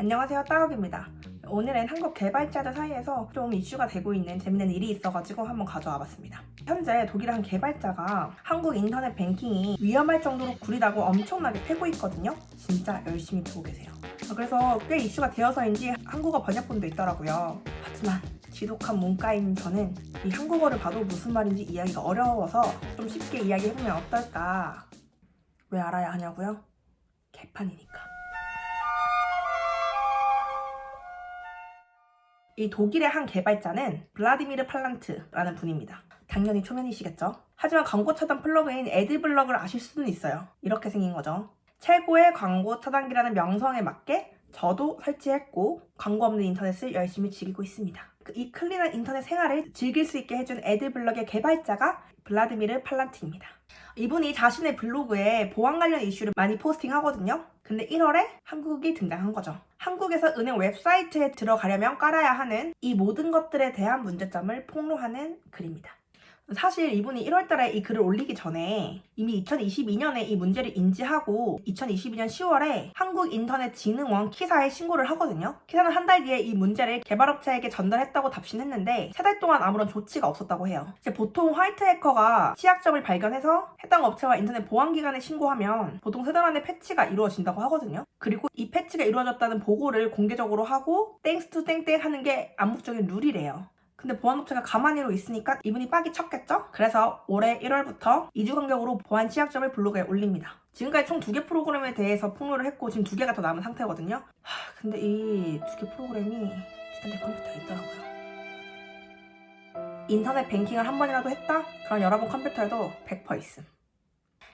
안녕하세요, 따욱입니다. 오늘은 한국 개발자들 사이에서 좀 이슈가 되고 있는 재밌는 일이 있어가지고 한번 가져와 봤습니다. 현재 독일의 한 개발자가 한국 인터넷 뱅킹이 위험할 정도로 구리다고 엄청나게 패고 있거든요. 진짜 열심히 패고 계세요. 그래서 꽤 이슈가 되어서인지 한국어 번역본도 있더라고요. 하지만 지독한 문과인 저는 이 한국어를 봐도 무슨 말인지 이해하기가 어려워서 좀 쉽게 이야기해보면 어떨까? 왜 알아야 하냐고요? 개판이니까. 이 독일의 한 개발자는 블라디미르 팔란트라는 분입니다. 당연히 초면이시겠죠? 하지만 광고 차단 플러그인 애드블럭을 아실 수는 있어요. 이렇게 생긴 거죠. 최고의 광고 차단기라는 명성에 맞게 저도 설치했고 광고 없는 인터넷을 열심히 즐기고 있습니다. 이 클린한 인터넷 생활을 즐길 수 있게 해준 애드블럭의 개발자가 블라디미르 팔란트입니다. 이분이 자신의 블로그에 보안 관련 이슈를 많이 포스팅하거든요. 근데 1월에 한국이 등장한 거죠. 한국에서 은행 웹사이트에 들어가려면 깔아야 하는 이 모든 것들에 대한 문제점을 폭로하는 글입니다. 사실 이분이 1월달에 이 글을 올리기 전에 이미 2022년에 이 문제를 인지하고 2022년 10월에 한국인터넷진흥원 키사에 신고를 하거든요. 키사는 한 달 뒤에 이 문제를 개발업체에게 전달했다고 답신했는데 3달 동안 아무런 조치가 없었다고 해요. 이제 보통 화이트 해커가 취약점을 발견해서 해당 업체와 인터넷 보안기관에 신고하면 보통 3달 안에 패치가 이루어진다고 하거든요. 그리고 이 패치가 이루어졌다는 보고를 공개적으로 하고 땡스 투 땡땡 하는 게 암묵적인 룰이래요. 근데 보안업체가 가만히로 있으니까 이분이 빡이 쳤겠죠? 그래서 올해 1월부터 2주 간격으로 보안 취약점을 블로그에 올립니다. 지금까지 총 2개 프로그램에 대해서 폭로를 했고 지금 2개가 더 남은 상태거든요. 근데 이 2개 프로그램이 일단 내 컴퓨터에 있더라고요. 인터넷 뱅킹을 한 번이라도 했다? 그럼 여러분 컴퓨터에도 100% 있음.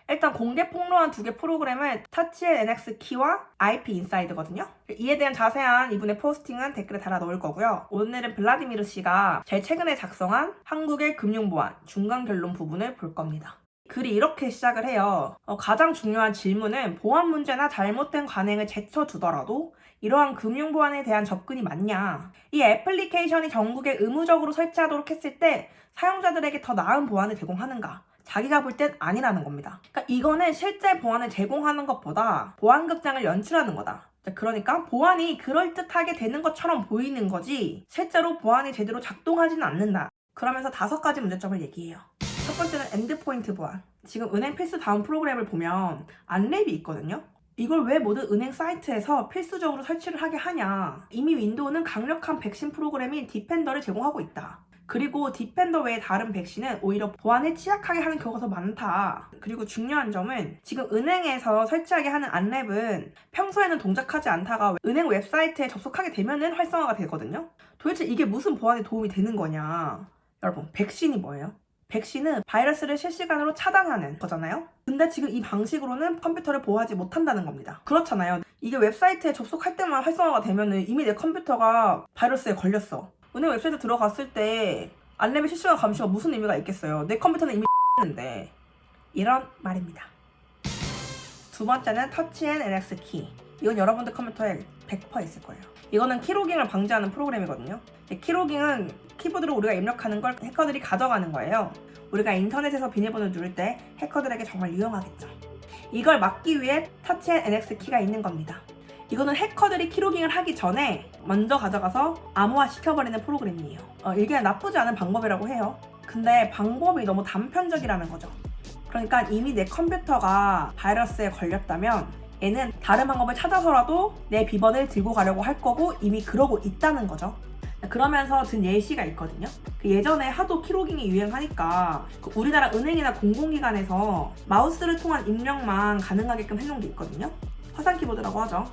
일단 공개 폭로한 2개 프로그램은 터치앤 NX 키와 IP 인사이드거든요. 이에 대한 자세한 이분의 포스팅은 댓글에 달아 놓을 거고요. 오늘은 블라디미르 씨가 제일 최근에 작성한 한국의 금융보안 중간 결론 부분을 볼 겁니다. 글이 이렇게 시작을 해요. 가장 중요한 질문은 보안 문제나 잘못된 관행을 제쳐두더라도 이러한 금융보안에 대한 접근이 맞냐? 이 애플리케이션이 전국에 의무적으로 설치하도록 했을 때 사용자들에게 더 나은 보안을 제공하는가? 자기가 볼 땐 아니라는 겁니다. 그러니까 이거는 실제 보안을 제공하는 것보다 보안극장을 연출하는 거다. 그러니까 보안이 그럴듯하게 되는 것처럼 보이는 거지 실제로 보안이 제대로 작동하지는 않는다. 그러면서 5가지 문제점을 얘기해요. 첫 번째는 엔드포인트 보안. 지금 은행 필수 다운 프로그램을 보면 안랩이 있거든요. 이걸 왜 모든 은행 사이트에서 필수적으로 설치를 하게 하냐. 이미 윈도우는 강력한 백신 프로그램인 디펜더를 제공하고 있다. 그리고 디펜더 외의 다른 백신은 오히려 보안을 취약하게 하는 경우가 더 많다. 그리고 중요한 점은 지금 은행에서 설치하게 하는 안랩은 평소에는 동작하지 않다가 은행 웹사이트에 접속하게 되면은 활성화가 되거든요. 도대체 이게 무슨 보안에 도움이 되는 거냐. 여러분, 백신이 뭐예요? 백신은 바이러스를 실시간으로 차단하는 거잖아요? 근데 지금 이 방식으로는 컴퓨터를 보호하지 못한다는 겁니다. 그렇잖아요. 이게 웹사이트에 접속할 때만 활성화가 되면은 이미 내 컴퓨터가 바이러스에 걸렸어. 은행 웹사이트 들어갔을 때 안랩의 실시간 감시가 무슨 의미가 있겠어요. 내 컴퓨터는 이미 했는데 이런 말입니다. 두 번째는 터치앤 NX 키. 이건 여러분들 컴퓨터에 100% 있을 거예요. 이거는 키로깅을 방지하는 프로그램이거든요. 키로깅은 키보드로 우리가 입력하는 걸 해커들이 가져가는 거예요. 우리가 인터넷에서 비밀번호를 누를 때 해커들에게 정말 유용하겠죠. 이걸 막기 위해 터치앤 NX 키가 있는 겁니다. 이거는 해커들이 키로깅을 하기 전에 먼저 가져가서 암호화 시켜버리는 프로그램이에요. 이게 나쁘지 않은 방법이라고 해요. 근데 방법이 너무 단편적이라는 거죠. 그러니까 이미 내 컴퓨터가 바이러스에 걸렸다면 얘는 다른 방법을 찾아서라도 내 비번을 들고 가려고 할 거고 이미 그러고 있다는 거죠. 그러면서 든 예시가 있거든요. 예전에 하도 키로깅이 유행하니까 우리나라 은행이나 공공기관에서 마우스를 통한 입력만 가능하게끔 해놓은 게 있거든요. 화상 키보드라고 하죠.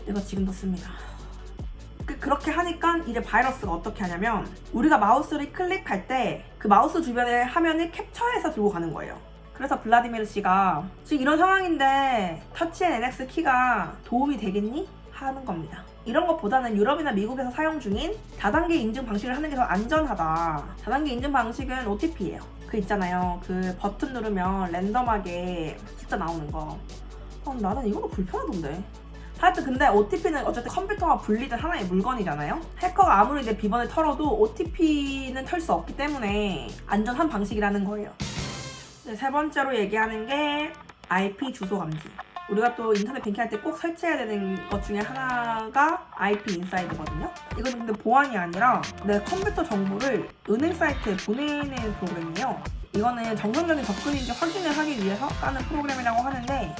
이거 지금도 씁니다. 그렇게 하니까 이제 바이러스가 어떻게 하냐면 우리가 마우스를 클릭할 때 그 마우스 주변의 화면을 캡처해서 들고 가는 거예요. 그래서 블라디미르 씨가 지금 이런 상황인데 터치앤 NX 키가 도움이 되겠니? 하는 겁니다. 이런 것보다는 유럽이나 미국에서 사용 중인 다단계 인증 방식을 하는 게 더 안전하다. 다단계 인증 방식은 OTP예요. 그 있잖아요. 그 버튼 누르면 랜덤하게 숫자 나오는 거. 나는 이거도 불편하던데. 하여튼 근데 OTP는 어쨌든 컴퓨터와 분리된 하나의 물건이잖아요. 해커가 아무리 내 비번을 털어도 OTP는 털 수 없기 때문에 안전한 방식이라는 거예요. 세 번째로 얘기하는 게 IP 주소 감지. 우리가 또 인터넷 뱅킹할 때 꼭 설치해야 되는 것 중에 하나가 IP 인사이드거든요. 이거는 근데 보안이 아니라 내 컴퓨터 정보를 은행 사이트에 보내는 프로그램이에요. 이거는 정상적인 접근인지 확인을 하기 위해서 까는 프로그램이라고 하는데,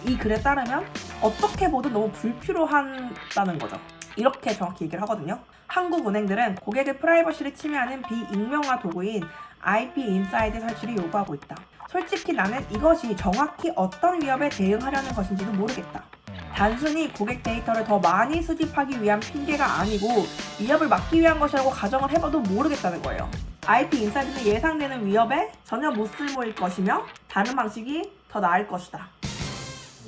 이 글에 따르면 어떻게 보든 너무 불필요하다는 거죠. 이렇게 정확히 얘기를 하거든요. 한국 은행들은 고객의 프라이버시를 침해하는 비익명화 도구인 IP 인사이드 설치를 요구하고 있다. 솔직히 나는 이것이 정확히 어떤 위협에 대응하려는 것인지도 모르겠다. 단순히 고객 데이터를 더 많이 수집하기 위한 핑계가 아니고 위협을 막기 위한 것이라고 가정을 해봐도 모르겠다는 거예요. IP 인사이드는 예상되는 위협에 전혀 못 쓸모일 것이며 다른 방식이 더 나을 것이다.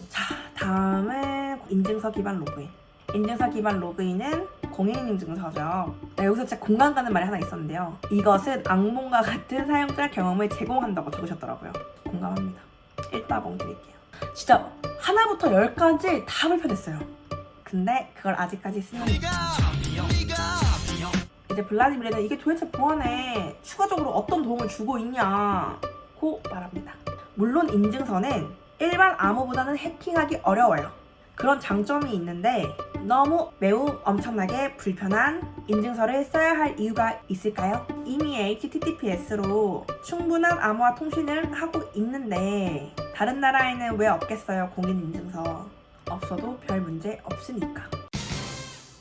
자, 다음은 인증서 기반 로그인. 인증서 기반 로그인은 공인인증서죠. 여기서 진짜 공감 가는 말이 하나 있었는데요. 이것은 악몽과 같은 사용자 경험을 제공한다고 적으셨더라고요. 공감합니다. 1따봉 드릴게요. 진짜 하나부터 10까지 다 불편했어요. 근데 그걸 아직까지 쓰는 이제 블라디미르는 이게 도대체 보안에 추가적으로 어떤 도움을 주고 있냐고 말합니다. 물론 인증서는 일반 암호보다는 해킹하기 어려워요. 그런 장점이 있는데 너무 매우 엄청나게 불편한 인증서를 써야 할 이유가 있을까요? 이미 HTTPS로 충분한 암호화 통신을 하고 있는데 다른 나라에는 왜 없겠어요? 공인인증서 없어도 별 문제 없으니까.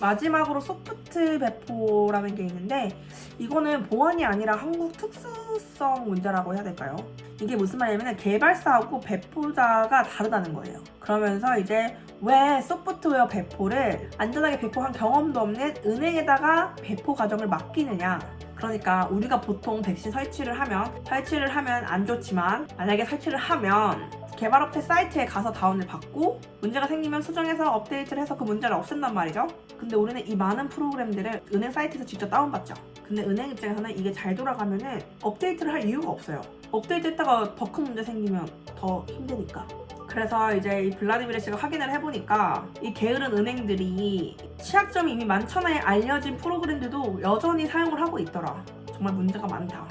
마지막으로 소프트 배포라는 게 있는데 이거는 보안이 아니라 한국 특수성 문제라고 해야 될까요? 이게 무슨 말이냐면 개발사하고 배포자가 다르다는 거예요. 그러면서 이제 왜 소프트웨어 배포를 안전하게 배포한 경험도 없는 은행에다가 배포 과정을 맡기느냐. 그러니까 우리가 보통 백신 설치를 하면 안 좋지만 만약에 설치를 하면 개발업체 사이트에 가서 다운을 받고 문제가 생기면 수정해서 업데이트를 해서 그 문제를 없앤단 말이죠. 근데 우리는 이 많은 프로그램들을 은행 사이트에서 직접 다운받죠. 근데 은행 입장에서는 이게 잘 돌아가면은 업데이트를 할 이유가 없어요. 업데이트 했다가 더 큰 문제 생기면 더 힘드니까. 그래서 이제 이 블라디미르 씨가 확인을 해보니까 이 게으른 은행들이 취약점이 이미 많잖아요. 알려진 프로그램들도 여전히 사용을 하고 있더라. 정말 문제가 많다.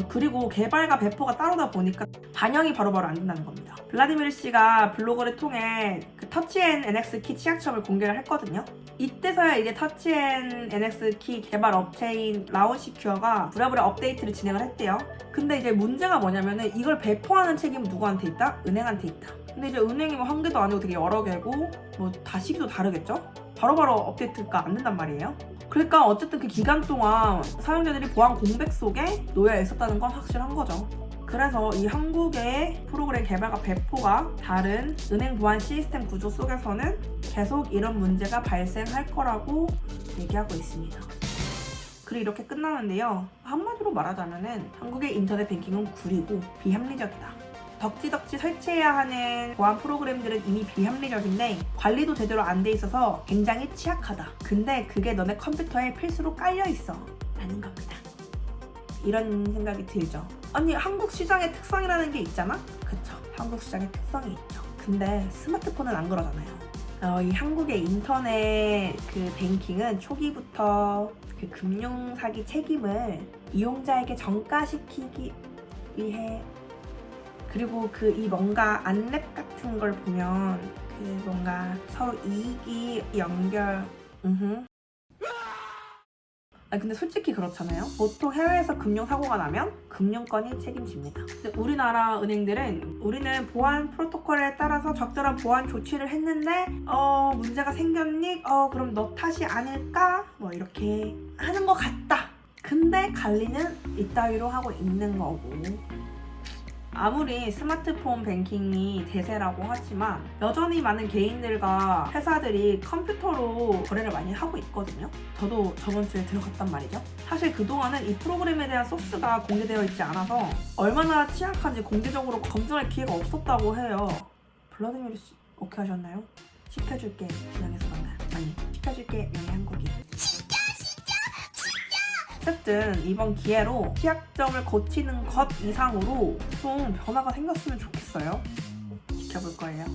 그리고 개발과 배포가 따로다 보니까 반영이 바로바로 안 된다는 겁니다. 블라디미르 씨가 블로그를 통해 그 터치앤 NX 키 취약점을 공개를 했거든요. 이때서야 이제 터치앤 NX 키 개발 업체인 라운시큐어가 부랴부랴 업데이트를 진행을 했대요. 근데 이제 문제가 뭐냐면은 이걸 배포하는 책임은 누구한테 있다? 은행한테 있다. 근데 이제 은행이 뭐 한 개도 아니고 되게 여러 개고 뭐 다 시기도 다르겠죠? 바로바로 업데이트가 안 된단 말이에요. 그러니까 어쨌든 그 기간 동안 사용자들이 보안 공백 속에 놓여 있었다는 건 확실한 거죠. 그래서 이 한국의 프로그램 개발과 배포가 다른 은행 보안 시스템 구조 속에서는 계속 이런 문제가 발생할 거라고 얘기하고 있습니다. 글이 이렇게 끝나는데요. 한마디로 말하자면은 한국의 인터넷 뱅킹은 구리고 비합리적이다. 덕지덕지 설치해야 하는 보안 프로그램들은 이미 비합리적인데 관리도 제대로 안 돼 있어서 굉장히 취약하다. 근데 그게 너네 컴퓨터에 필수로 깔려 있어 라는 겁니다. 이런 생각이 들죠. 아니 한국 시장의 특성이라는 게 있잖아? 그쵸, 한국 시장의 특성이 있죠. 근데 스마트폰은 안 그러잖아요. 이 한국의 인터넷 그 뱅킹은 초기부터 그 금융 사기 책임을 이용자에게 전가시키기 위해, 그리고 그 이 뭔가 안랩 같은 걸 보면 그 뭔가 서로 이익이 연결. 근데 솔직히 그렇잖아요. 보통 해외에서 금융사고가 나면 금융권이 책임집니다. 근데 우리나라 은행들은 우리는 보안 프로토콜에 따라서 적절한 보안 조치를 했는데 문제가 생겼니? 그럼 너 탓이 아닐까? 뭐 이렇게 하는 것 같다. 근데 관리는 이따위로 하고 있는 거고, 아무리 스마트폰 뱅킹이 대세라고 하지만 여전히 많은 개인들과 회사들이 컴퓨터로 거래를 많이 하고 있거든요. 저도 저번 주에 들어갔단 말이죠. 사실 그동안은 이 프로그램에 대한 소스가 공개되어 있지 않아서 얼마나 취약한지 공개적으로 검증할 기회가 없었다고 해요. 블라디미르 씨 오케이 하셨나요? 시켜줄게 그냥해서 그런가요? 아니, 시켜줄게 명예 한국인. 어쨌든 이번 기회로 취약점을 고치는 것 이상으로 좀 변화가 생겼으면 좋겠어요. 지켜볼 거예요.